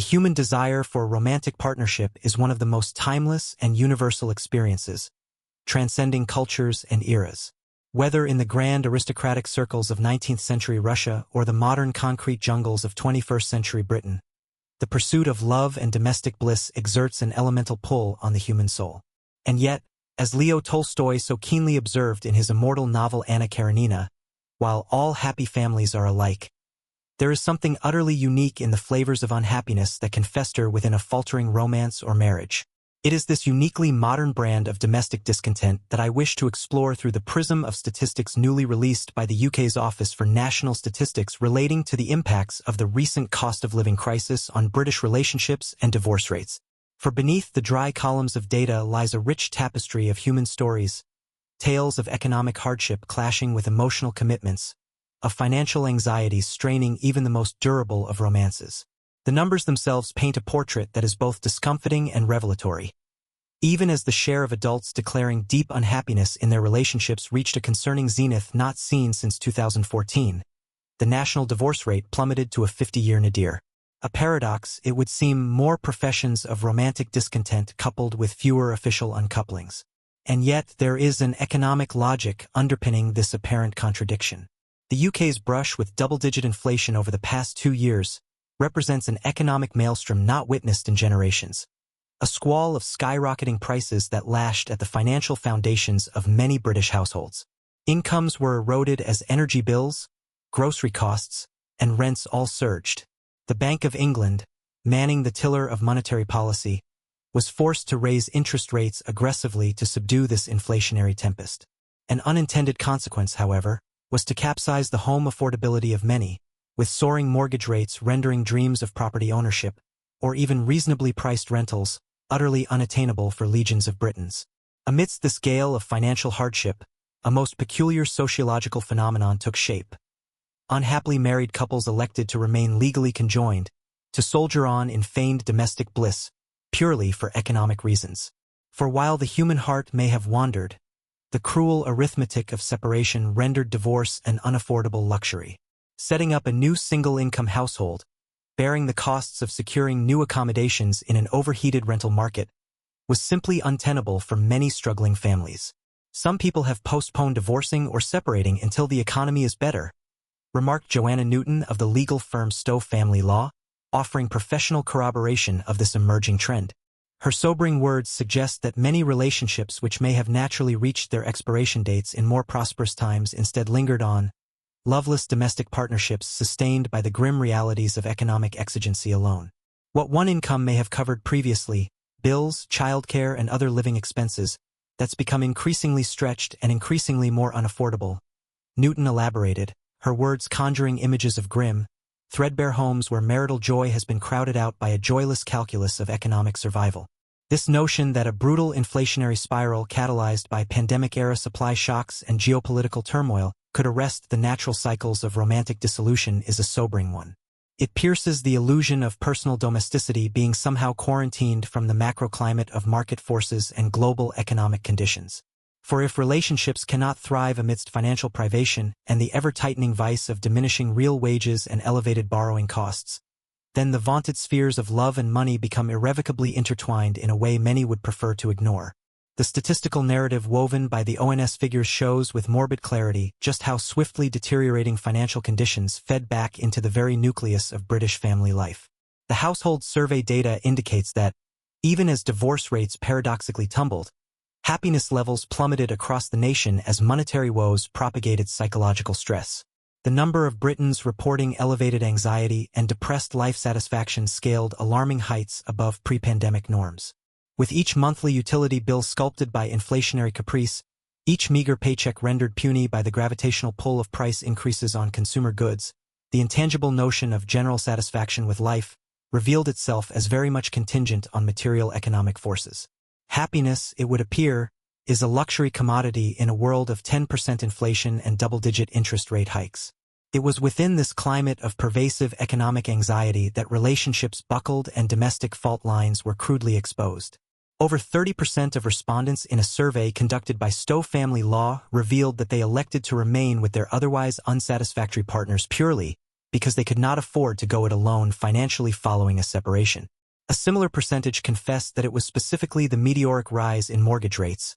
The human desire for a romantic partnership is one of the most timeless and universal experiences, transcending cultures and eras. Whether in the grand aristocratic circles of 19th century Russia or the modern concrete jungles of 21st century Britain, the pursuit of love and domestic bliss exerts an elemental pull on the human soul. And yet, as Leo Tolstoy so keenly observed in his immortal novel Anna Karenina, while all happy families are alike, there is something utterly unique in the flavors of unhappiness that can fester within a faltering romance or marriage. It is this uniquely modern brand of domestic discontent that I wish to explore through the prism of statistics newly released by the UK's Office for National Statistics relating to the impacts of the recent cost of living crisis on British relationships and divorce rates. For beneath the dry columns of data lies a rich tapestry of human stories, tales of economic hardship clashing with emotional commitments, of financial anxieties straining even the most durable of romances. The numbers themselves paint a portrait that is both discomfiting and revelatory. Even as the share of adults declaring deep unhappiness in their relationships reached a concerning zenith not seen since 2014, the national divorce rate plummeted to a 50-year nadir. A paradox, it would seem, more professions of romantic discontent coupled with fewer official uncouplings. And yet there is an economic logic underpinning this apparent contradiction. The UK's brush with double-digit inflation over the past 2 years represents an economic maelstrom not witnessed in generations. A squall of skyrocketing prices that lashed at the financial foundations of many British households. Incomes were eroded as energy bills, grocery costs, and rents all surged. The Bank of England, manning the tiller of monetary policy, was forced to raise interest rates aggressively to subdue this inflationary tempest. An unintended consequence, however, was to capsize the home affordability of many, with soaring mortgage rates rendering dreams of property ownership, or even reasonably priced rentals, utterly unattainable for legions of Britons. Amidst this gale of financial hardship, a most peculiar sociological phenomenon took shape. Unhappily married couples elected to remain legally conjoined, to soldier on in feigned domestic bliss, purely for economic reasons. For while the human heart may have wandered, the cruel arithmetic of separation rendered divorce an unaffordable luxury. Setting up a new single-income household, bearing the costs of securing new accommodations in an overheated rental market, was simply untenable for many struggling families. Some people have postponed divorcing or separating until the economy is better, remarked Joanna Newton of the legal firm Stowe Family Law, offering professional corroboration of this emerging trend. Her sobering words suggest that many relationships which may have naturally reached their expiration dates in more prosperous times instead lingered on, loveless domestic partnerships sustained by the grim realities of economic exigency alone. What one income may have covered previously, bills, childcare, and other living expenses, that's become increasingly stretched and increasingly more unaffordable. Newton elaborated, her words conjuring images of grim, threadbare homes where marital joy has been crowded out by a joyless calculus of economic survival. This notion that a brutal inflationary spiral catalyzed by pandemic-era supply shocks and geopolitical turmoil could arrest the natural cycles of romantic dissolution is a sobering one. It pierces the illusion of personal domesticity being somehow quarantined from the macroclimate of market forces and global economic conditions. For if relationships cannot thrive amidst financial privation and the ever-tightening vice of diminishing real wages and elevated borrowing costs, then the vaunted spheres of love and money become irrevocably intertwined in a way many would prefer to ignore. The statistical narrative woven by the ONS figures shows with morbid clarity just how swiftly deteriorating financial conditions fed back into the very nucleus of British family life. The household survey data indicates that, even as divorce rates paradoxically tumbled, happiness levels plummeted across the nation as monetary woes propagated psychological stress. The number of Britons reporting elevated anxiety and depressed life satisfaction scaled alarming heights above pre-pandemic norms. With each monthly utility bill sculpted by inflationary caprice, each meager paycheck rendered puny by the gravitational pull of price increases on consumer goods, the intangible notion of general satisfaction with life revealed itself as very much contingent on material economic forces. Happiness, it would appear, is a luxury commodity in a world of 10% inflation and double-digit interest rate hikes. It was within this climate of pervasive economic anxiety that relationships buckled and domestic fault lines were crudely exposed. Over 30% of respondents in a survey conducted by Stowe Family Law revealed that they elected to remain with their otherwise unsatisfactory partners purely, because they could not afford to go it alone financially following a separation. A similar percentage confessed that it was specifically the meteoric rise in mortgage rates,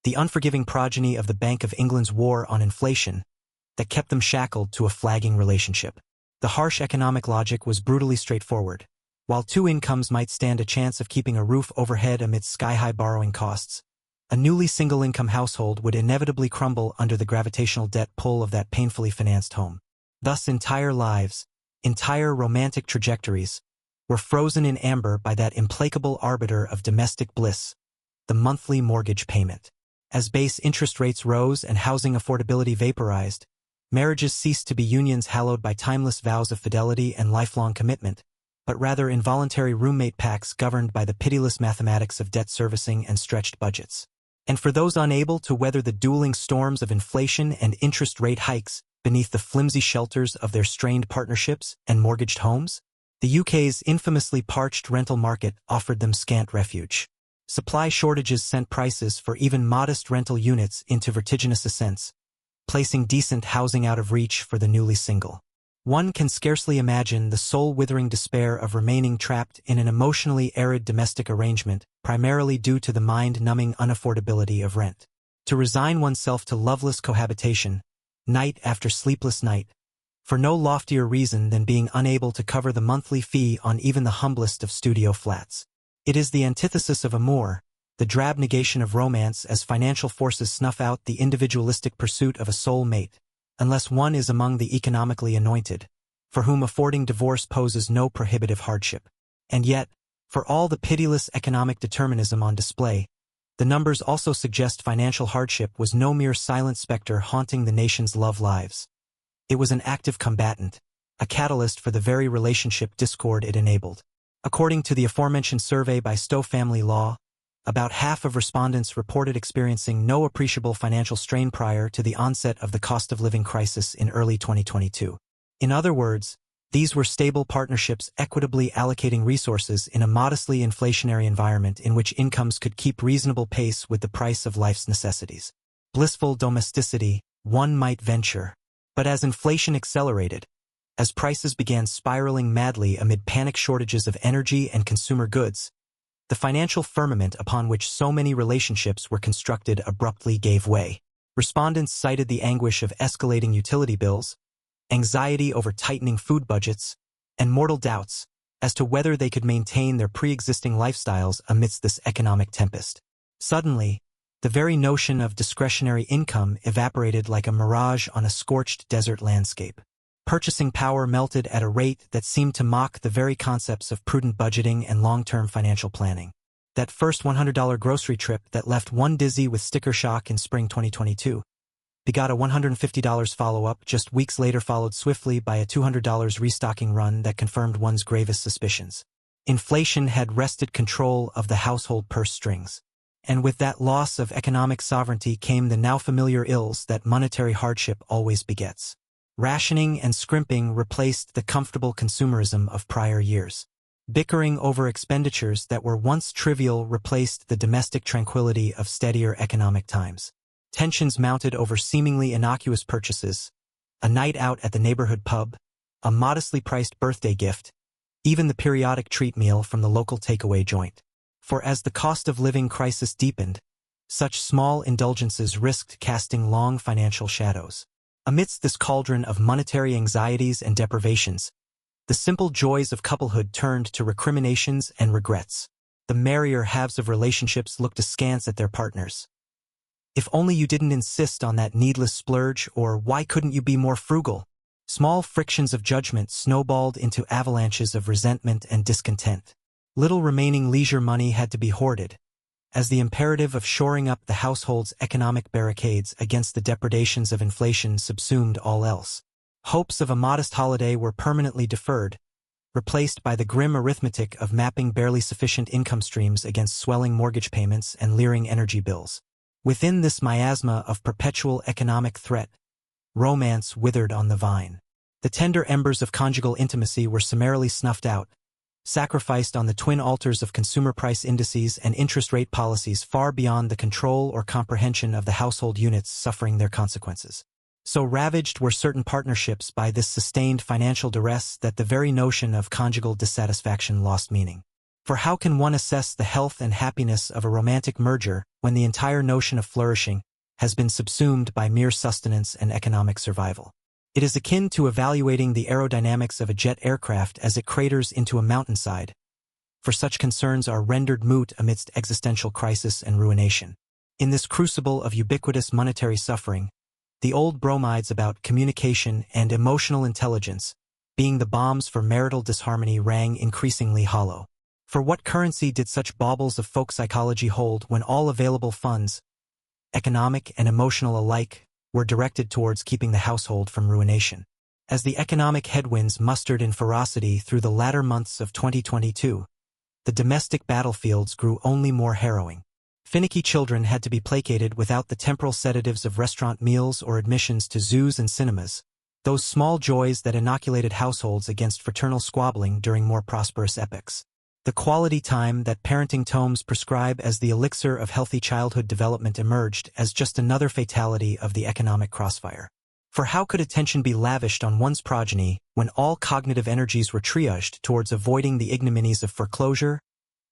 the unforgiving progeny of the Bank of England's war on inflation, that kept them shackled to a flagging relationship. The harsh economic logic was brutally straightforward. While two incomes might stand a chance of keeping a roof overhead amidst sky-high borrowing costs, a newly single-income household would inevitably crumble under the gravitational debt pull of that painfully financed home. Thus entire lives, entire romantic trajectories, were frozen in amber by that implacable arbiter of domestic bliss, the monthly mortgage payment. As base interest rates rose and housing affordability vaporized, marriages ceased to be unions hallowed by timeless vows of fidelity and lifelong commitment, but rather involuntary roommate pacts governed by the pitiless mathematics of debt servicing and stretched budgets. And for those unable to weather the dueling storms of inflation and interest rate hikes beneath the flimsy shelters of their strained partnerships and mortgaged homes, the UK's infamously parched rental market offered them scant refuge. Supply shortages sent prices for even modest rental units into vertiginous ascents, placing decent housing out of reach for the newly single. One can scarcely imagine the soul-withering despair of remaining trapped in an emotionally arid domestic arrangement, primarily due to the mind-numbing unaffordability of rent. To resign oneself to loveless cohabitation, night after sleepless night, for no loftier reason than being unable to cover the monthly fee on even the humblest of studio flats. It is the antithesis of amour, the drab negation of romance as financial forces snuff out the individualistic pursuit of a soul mate, unless one is among the economically anointed, for whom affording divorce poses no prohibitive hardship. And yet, for all the pitiless economic determinism on display, the numbers also suggest financial hardship was no mere silent specter haunting the nation's love lives. It was an active combatant, a catalyst for the very relationship discord it enabled. According to the aforementioned survey by Stowe Family Law, about half of respondents reported experiencing no appreciable financial strain prior to the onset of the cost of living crisis in early 2022. In other words, these were stable partnerships equitably allocating resources in a modestly inflationary environment in which incomes could keep reasonable pace with the price of life's necessities. Blissful domesticity, one might venture. But as inflation accelerated, as prices began spiraling madly amid panic shortages of energy and consumer goods, the financial firmament upon which so many relationships were constructed abruptly gave way. Respondents cited the anguish of escalating utility bills, anxiety over tightening food budgets, and mortal doubts as to whether they could maintain their pre-existing lifestyles amidst this economic tempest. Suddenly, the very notion of discretionary income evaporated like a mirage on a scorched desert landscape. Purchasing power melted at a rate that seemed to mock the very concepts of prudent budgeting and long-term financial planning. That first $100 grocery trip that left one dizzy with sticker shock in spring 2022 begot a $150 follow-up just weeks later, followed swiftly by a $200 restocking run that confirmed one's gravest suspicions. Inflation had wrested control of the household purse strings. And with that loss of economic sovereignty came the now familiar ills that monetary hardship always begets. Rationing and scrimping replaced the comfortable consumerism of prior years. Bickering over expenditures that were once trivial replaced the domestic tranquility of steadier economic times. Tensions mounted over seemingly innocuous purchases, a night out at the neighborhood pub, a modestly priced birthday gift, even the periodic treat meal from the local takeaway joint. For as the cost of living crisis deepened, such small indulgences risked casting long financial shadows. Amidst this cauldron of monetary anxieties and deprivations, the simple joys of couplehood turned to recriminations and regrets. The merrier halves of relationships looked askance at their partners. If only you didn't insist on that needless splurge, or why couldn't you be more frugal? Small frictions of judgment snowballed into avalanches of resentment and discontent. Little remaining leisure money had to be hoarded, as the imperative of shoring up the household's economic barricades against the depredations of inflation subsumed all else. Hopes of a modest holiday were permanently deferred, replaced by the grim arithmetic of mapping barely sufficient income streams against swelling mortgage payments and leering energy bills. Within this miasma of perpetual economic threat, romance withered on the vine. The tender embers of conjugal intimacy were summarily snuffed out, sacrificed on the twin altars of consumer price indices and interest rate policies far beyond the control or comprehension of the household units suffering their consequences. So ravaged were certain partnerships by this sustained financial duress that the very notion of conjugal dissatisfaction lost meaning. For how can one assess the health and happiness of a romantic merger when the entire notion of flourishing has been subsumed by mere sustenance and economic survival? It is akin to evaluating the aerodynamics of a jet aircraft as it craters into a mountainside, for such concerns are rendered moot amidst existential crisis and ruination. In this crucible of ubiquitous monetary suffering, the old bromides about communication and emotional intelligence, being the bombs for marital disharmony, rang increasingly hollow. For what currency did such baubles of folk psychology hold when all available funds, economic and emotional alike, were directed towards keeping the household from ruination? As the economic headwinds mustered in ferocity through the latter months of 2022, the domestic battlefields grew only more harrowing. Finicky children had to be placated without the temporal sedatives of restaurant meals or admissions to zoos and cinemas, those small joys that inoculated households against fraternal squabbling during more prosperous epochs. The quality time that parenting tomes prescribe as the elixir of healthy childhood development emerged as just another fatality of the economic crossfire. For how could attention be lavished on one's progeny when all cognitive energies were triaged towards avoiding the ignominies of foreclosure,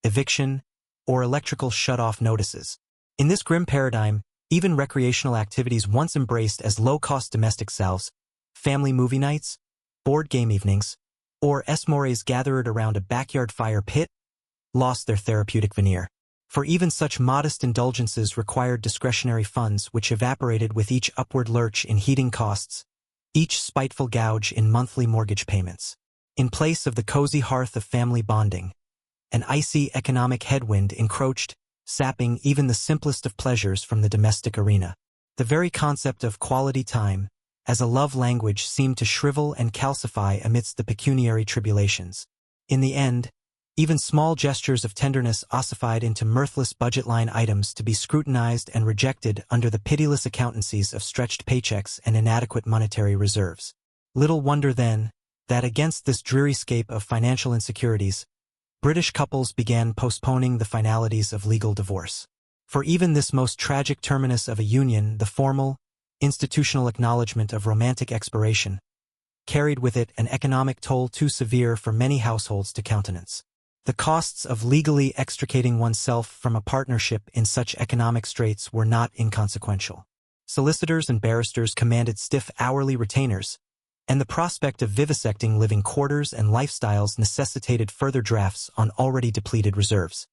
eviction, or electrical shut-off notices? In this grim paradigm, even recreational activities once embraced as low-cost domestic salves, family movie nights, board game evenings, or esmores gathered around a backyard fire pit, lost their therapeutic veneer. For even such modest indulgences required discretionary funds which evaporated with each upward lurch in heating costs, each spiteful gouge in monthly mortgage payments. In place of the cozy hearth of family bonding, an icy economic headwind encroached, sapping even the simplest of pleasures from the domestic arena. The very concept of quality time, as a love language, seemed to shrivel and calcify amidst the pecuniary tribulations. In the end, even small gestures of tenderness ossified into mirthless budget line items to be scrutinized and rejected under the pitiless accountancies of stretched paychecks and inadequate monetary reserves. Little wonder, then, that against this dreary scape of financial insecurities, British couples began postponing the finalities of legal divorce. For even this most tragic terminus of a union, the formal, institutional acknowledgement of romantic expiration, carried with it an economic toll too severe for many households to countenance. The costs of legally extricating oneself from a partnership in such economic straits were not inconsequential. Solicitors and barristers commanded stiff hourly retainers, and the prospect of vivisecting living quarters and lifestyles necessitated further drafts on already depleted reserves.